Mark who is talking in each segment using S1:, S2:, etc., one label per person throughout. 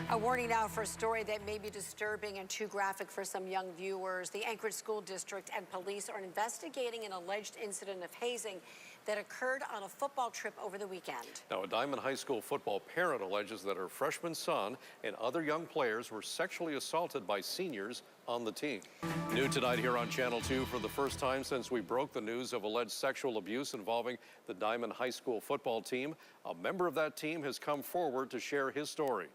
S1: A warning now for a story that may be disturbing and too graphic for some young viewers. The Anchorage School District and police are investigating an alleged incident of hazing that occurred on a football trip over the weekend.
S2: Now, a Diamond High School football parent alleges that her freshman son and other young players were sexually assaulted by seniors on the team. New tonight here on Channel 2, for the first time since we broke the news of alleged sexual abuse involving the Diamond High School football team, a member of that team has come forward to share his story.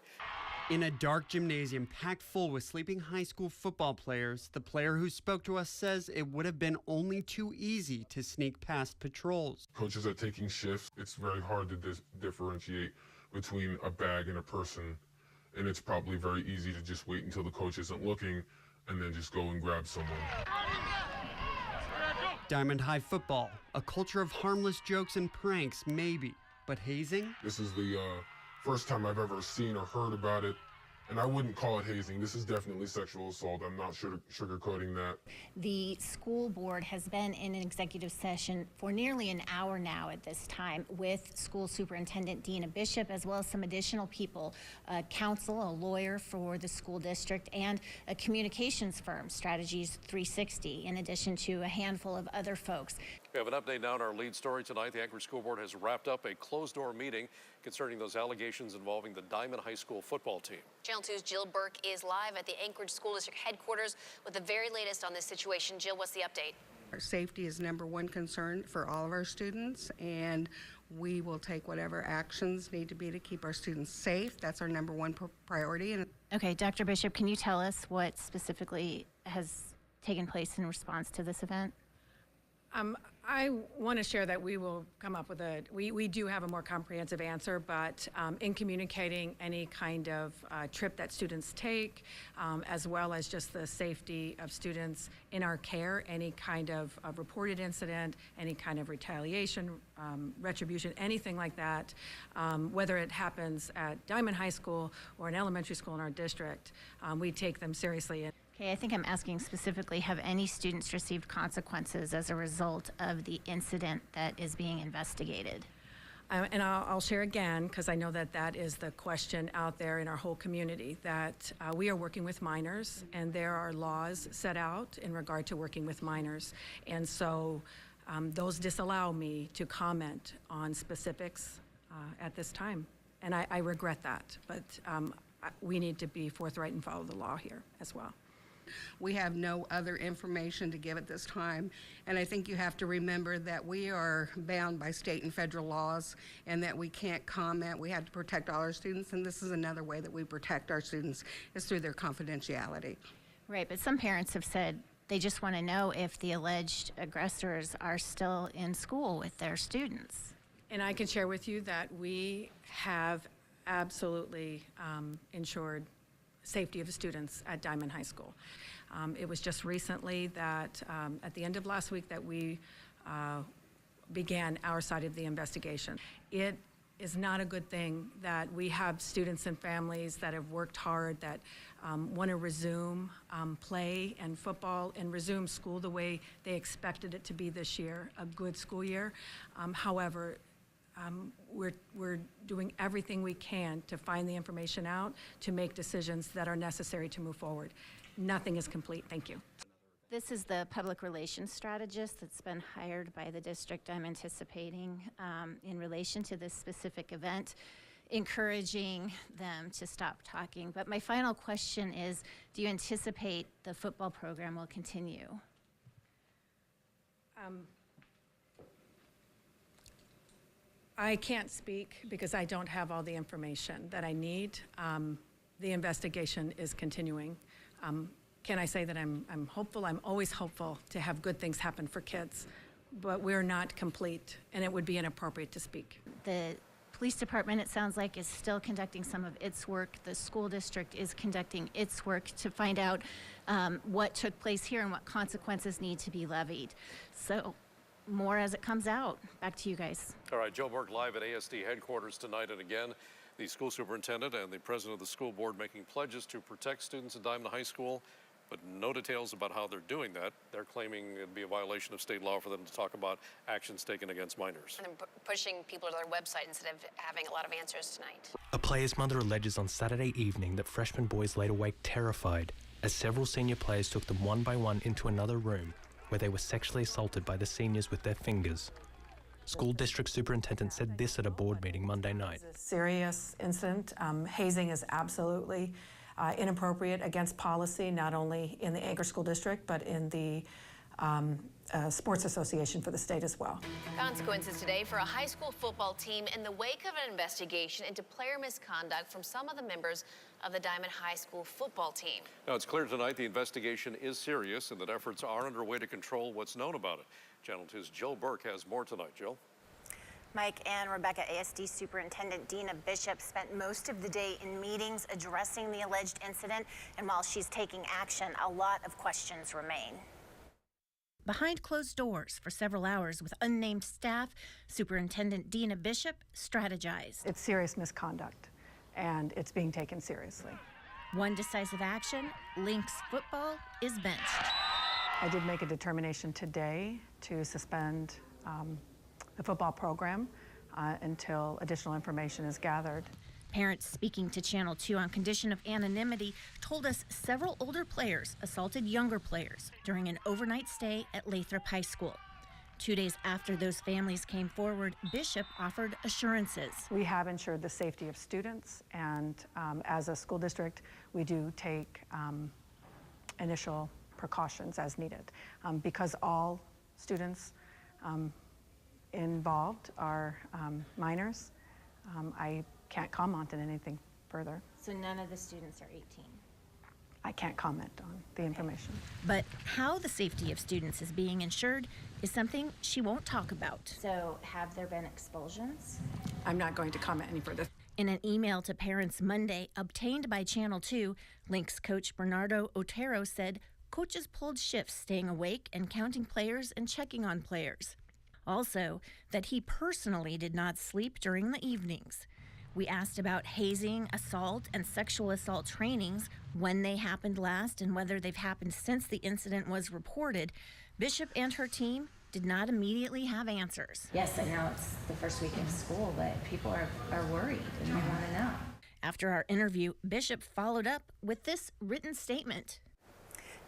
S3: In a dark gymnasium packed full with sleeping high school football players, the player who spoke to us says it would have been only too easy to sneak past patrols.
S4: Coaches are taking shifts. It's very hard to differentiate between a bag and a person, and it's probably very easy to just wait until the coach isn't looking and then just go and grab someone.
S3: Diamond High football, a culture of harmless jokes and pranks, maybe, but hazing?
S4: This is the first time I've ever seen or heard about it, and I wouldn't call it hazing. This is definitely sexual assault. I'm not sugarcoating that.
S5: The school board has been in an executive session for nearly an hour now at this time with School Superintendent Dina Bishop, as well as some additional people, counsel, a lawyer for the school district, and a communications firm, Strategies 360, in addition to a handful of other folks.
S2: We have an update now on our lead story tonight. The Anchorage School Board has wrapped up a closed-door meeting concerning those allegations involving the Diamond High School football team.
S6: Channel 2's Jill Burke is live at the Anchorage School District headquarters with the very latest on this situation. Jill, what's the update?
S7: Our safety is #1 concern for all of our students, and we will take whatever actions need to be to keep our students safe. That's our #1 priority.
S5: Okay, Dr. Bishop, can you tell us what specifically has taken place in response to this event?
S8: I want to share that we will come up with we do have a more comprehensive answer, but in communicating any kind of trip that students take, as well as just the safety of students in our care, any kind of reported incident, any kind of retaliation, retribution, anything like that, whether it happens at Diamond High School or an elementary school in our district, we take them seriously.
S5: Okay, I think I'm asking specifically, have any students received consequences as a result of the incident that is being investigated?
S8: And I'll share again, because I know that that is the question out there in our whole community, that we are working with minors, and there are laws set out in regard to working with minors. And so those disallow me to comment on specifics at this time. And I regret that, but we need to be forthright and follow the law here as well.
S7: We have no other information to give at this time, and I think you have to remember that we are bound by state and federal laws and that we can't comment. We have to protect all our students, and this is another way that we protect our students is through their confidentiality.
S5: Right, but some parents have said they just want to know if the alleged aggressors are still in school with their students.
S8: And I can share with you that we have absolutely ensured safety of the students at Diamond High School. It was just recently that, at the end of last week, that we began our side of the investigation. It is not a good thing that we have students and families that have worked hard, that want to resume play and football and resume school the way they expected it to be this year, a good school year. However, we're doing everything we can to find the information out, to make decisions that are necessary to move forward. Nothing is complete. Thank you.
S5: This is the public relations strategist that's been hired by the district, I'm anticipating, in relation to this specific event, encouraging them to stop talking. But my final question is, do you anticipate the football program will continue?
S8: I can't speak because I don't have all the information that I need. The investigation is continuing. Can I say that I'm hopeful? I'm always hopeful to have good things happen for kids, but we're not complete, and it would be inappropriate to speak.
S5: The police department, it sounds like, is still conducting some of its work. The school district is conducting its work to find out what took place here and what consequences need to be levied. So more as it comes out. Back to you guys.
S2: All right, Joe Burke live at ASD headquarters tonight. And again, the school superintendent and the president of the school board making pledges to protect students at Diamond High School, but no details about how they're doing that. They're claiming it'd be a violation of state law for them to talk about actions taken against minors.
S6: And then pushing people to their website instead of having a lot of answers tonight.
S9: A player's mother alleges on Saturday evening that freshman boys laid awake terrified as several senior players took them one by one into another room where they were sexually assaulted by the seniors with their fingers. School district superintendent said this at a board meeting Monday night.
S8: It's a serious incident. Hazing is absolutely inappropriate against policy, not only in the Anchor School District, but in the Sports Association for the state as well.
S6: Consequences today for a high school football team in the wake of an investigation into player misconduct from some of the members of the Diamond High School football team.
S2: Now, it's clear tonight the investigation is serious and that efforts are underway to control what's known about it. Channel 2's Jill Burke has more tonight. Jill?
S10: Mike and Rebecca, ASD Superintendent Dina Bishop spent most of the day in meetings addressing the alleged incident, and while she's taking action, a lot of questions remain.
S5: Behind closed doors for several hours with unnamed staff, Superintendent Dina Bishop strategized.
S8: It's serious misconduct, and it's being taken seriously.
S5: One decisive action, Lynx football is benched.
S8: I did make a determination today to suspend the football program until additional information is gathered.
S5: Parents speaking to Channel 2 on condition of anonymity told us several older players assaulted younger players during an overnight stay at Lathrop High School. 2 days after those families came forward, Bishop offered assurances.
S8: We have ensured the safety of students, and as a school district, we do take initial precautions as needed. Because all students involved are minors, I can't comment on anything further.
S5: So none of the students are 18?
S8: I can't comment on the information.
S5: But how the safety of students is being ensured is something she won't talk about.
S10: So have there been expulsions?
S8: I'm not going to comment any further.
S5: In an email to parents Monday obtained by Channel 2, Lynx coach Bernardo Otero said coaches pulled shifts staying awake and counting players and checking on players. Also, that he personally did not sleep during the evenings. We asked about hazing, assault, and sexual assault trainings, when they happened last, and whether they've happened since the incident was reported. Bishop and her team did not immediately have answers.
S10: Yes, I know it's the first week of school, but people are worried and they want to know.
S5: After our interview, Bishop followed up with this written statement.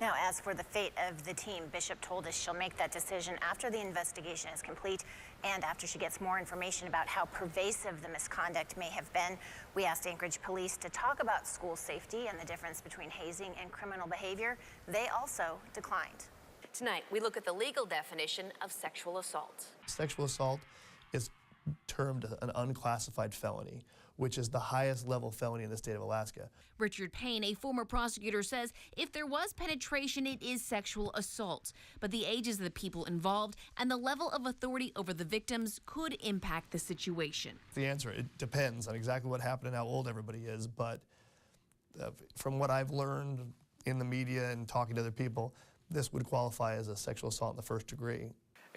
S10: Now, as for the fate of the team, Bishop told us she'll make that decision after the investigation is complete and after she gets more information about how pervasive the misconduct may have been. We asked Anchorage Police to talk about school safety and the difference between hazing and criminal behavior. They also declined.
S6: Tonight, we look at the legal definition of sexual assault.
S11: Sexual assault is termed an unclassified felony, which is the highest level felony in the state of Alaska.
S12: Richard Payne, a former prosecutor, says if there was penetration, it is sexual assault. But the ages of the people involved and the level of authority over the victims could impact the situation.
S11: The answer, it depends on exactly what happened and how old everybody is. But from what I've learned in the media and talking to other people, this would qualify as a sexual assault in the first degree.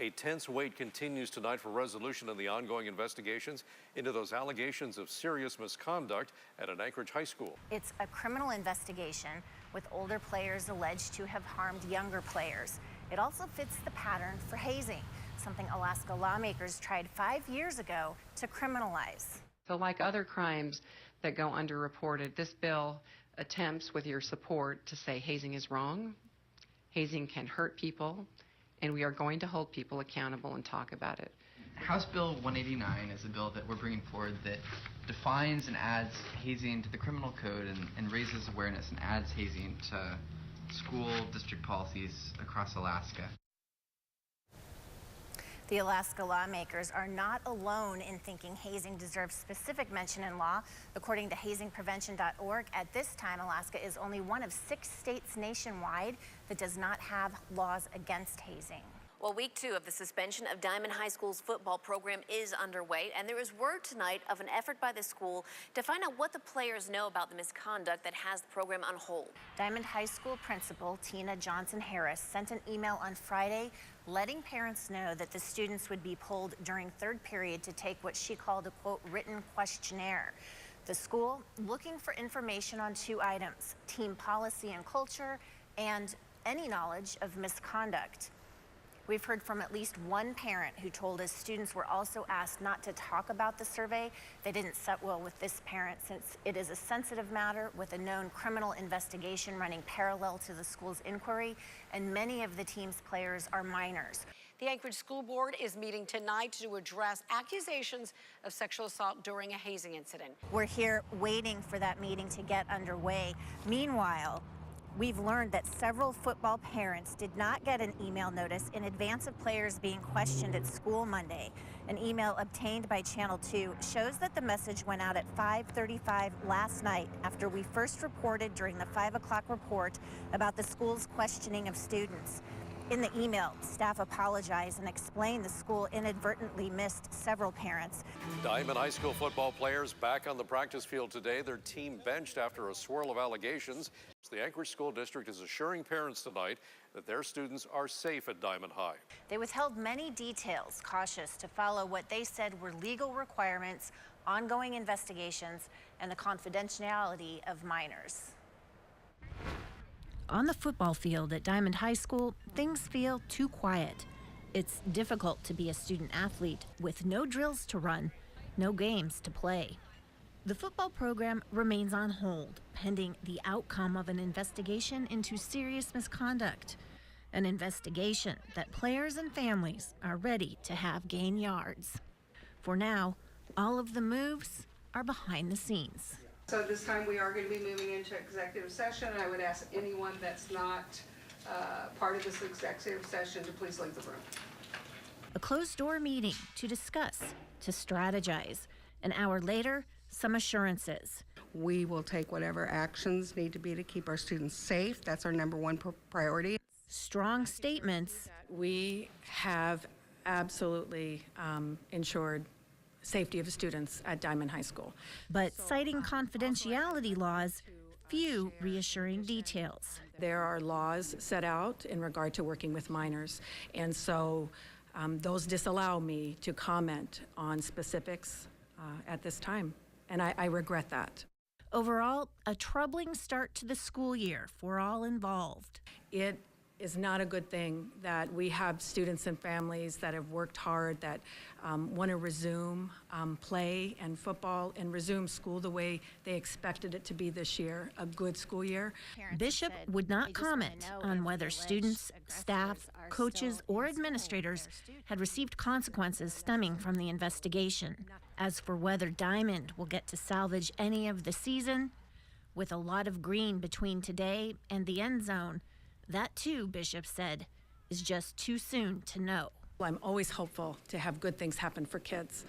S2: A tense wait continues tonight for resolution in the ongoing investigations into those allegations of serious misconduct at an Anchorage high school.
S10: It's a criminal investigation with older players alleged to have harmed younger players. It also fits the pattern for hazing, something Alaska lawmakers tried 5 years ago to criminalize.
S13: So like other crimes that go underreported, this bill attempts with your support to say hazing is wrong, hazing can hurt people, and we are going to hold people accountable and talk about it.
S14: House Bill 189 is a bill that we're bringing forward that defines and adds hazing to the criminal code and raises awareness and adds hazing to school district policies across Alaska.
S10: The Alaska lawmakers are not alone in thinking hazing deserves specific mention in law. According to hazingprevention.org, at this time, Alaska is only one of 6 states nationwide that does not have laws against hazing.
S6: Well, week 2 of the suspension of Diamond High School's football program is underway, and there is word tonight of an effort by the school to find out what the players know about the misconduct that has the program on hold.
S10: Diamond High School principal Tina Johnson-Harris sent an email on Friday letting parents know that the students would be pulled during third period to take what she called a, quote, written questionnaire. The school looking for information on 2 items, team policy and culture, and any knowledge of misconduct. We've heard from at least one parent who told us students were also asked not to talk about the survey. They didn't set well with this parent since it is a sensitive matter with a known criminal investigation running parallel to the school's inquiry, and many of the team's players are minors.
S1: The Anchorage School Board is meeting tonight to address accusations of sexual assault during a hazing incident.
S10: We're here waiting for that meeting to get underway. Meanwhile, we've learned that several football parents did not get an email notice in advance of players being questioned at school Monday. An email obtained by Channel 2 shows that the message went out at 5:35 last night after we first reported during the 5 o'clock report about the school's questioning of students. In the email, staff apologized and explained the school inadvertently missed several parents.
S2: Diamond High School football players back on the practice field today. Their team benched after a swirl of allegations. The Anchorage School District is assuring parents tonight that their students are safe at Diamond High.
S10: They withheld many details, cautious to follow what they said were legal requirements, ongoing investigations, and the confidentiality of minors.
S5: On the football field at Diamond High School, things feel too quiet. It's difficult to be a student athlete with no drills to run, no games to play. The football program remains on hold, pending the outcome of an investigation into serious misconduct. An investigation that players and families are ready to have gain yards. For now, all of the moves are behind the scenes.
S7: So this time we are going to be moving into executive session. I would ask anyone that's not part of this executive session to please leave the room.
S5: A closed-door meeting to discuss, to strategize. An hour later, some assurances.
S7: We will take whatever actions need to be to keep our students safe. That's our number one priority.
S5: Strong statements.
S8: We have absolutely ensured safety of students at Diamond High School.
S5: But citing confidentiality laws, few reassuring details.
S8: There are laws set out in regard to working with minors, and so those disallow me to comment on specifics at this time, and I regret that.
S5: Overall, a troubling start to the school year for all involved.
S8: It is not a good thing that we have students and families that have worked hard, that want to resume play and football and resume school the way they expected it to be this year, a good school year.
S5: Bishop would not comment on whether students, staff, coaches, or administrators had received consequences stemming from the investigation. As for whether Diamond will get to salvage any of the season, with a lot of green between today and the end zone, that too, Bishop said, is just too soon to know.
S8: I'm always hopeful to have good things happen for kids,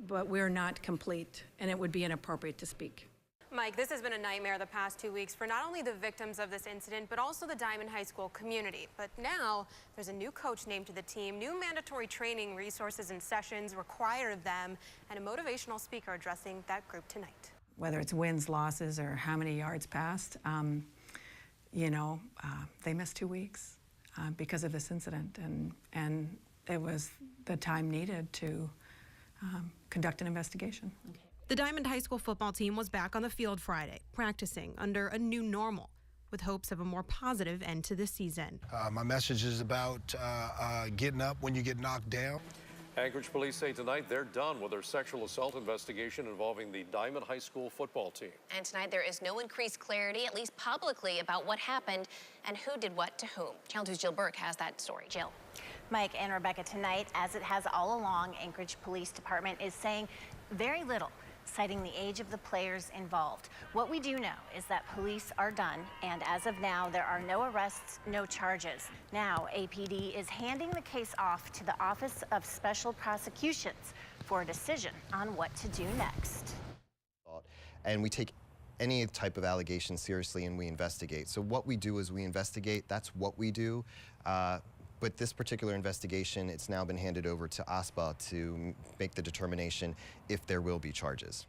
S8: but we're not complete, and it would be inappropriate to speak.
S15: Mike, this has been a nightmare the past 2 weeks for not only the victims of this incident, but also the Diamond High School community. But now there's a new coach named to the team, new mandatory training resources and sessions required of them, and a motivational speaker addressing that group tonight.
S8: Whether it's wins, losses, or how many yards passed, they missed 2 weeks because of this incident, and it was the time needed to conduct an investigation.
S15: Okay. The Diamond High School football team was back on the field Friday, practicing under a new normal, with hopes of a more positive end to the season.
S16: My message is about getting up when you get knocked down.
S2: Anchorage police say tonight they're done with their sexual assault investigation involving the Diamond High School football team.
S6: And tonight there is no increased clarity, at least publicly, about what happened and who did what to whom. Channel 2's Jill Burke has that story. Jill.
S10: Mike and Rebecca, tonight, as it has all along, Anchorage Police Department is saying very little, citing the age of the players involved. What we do know is that police are done, and as of now, there are no arrests, no charges. Now, APD is handing the case off to the Office of Special Prosecutions for a decision on what to do next.
S17: And we take any type of allegation seriously and we investigate. So what we do is we investigate, that's what we do. But this particular investigation, it's now been handed over to OSPA to make the determination if there will be charges.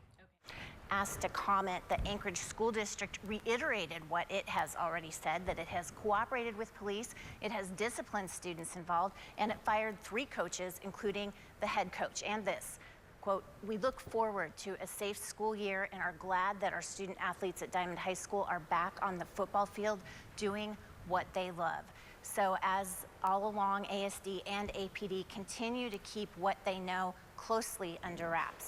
S10: Asked to comment, the Anchorage School District reiterated what it has already said, that it has cooperated with police, it has disciplined students involved, and it fired 3 coaches, including the head coach. And this, quote, "We look forward to a safe school year and are glad that our student athletes at Diamond High School are back on the football field doing what they love." So as all along, ASD and APD continue to keep what they know closely under wraps.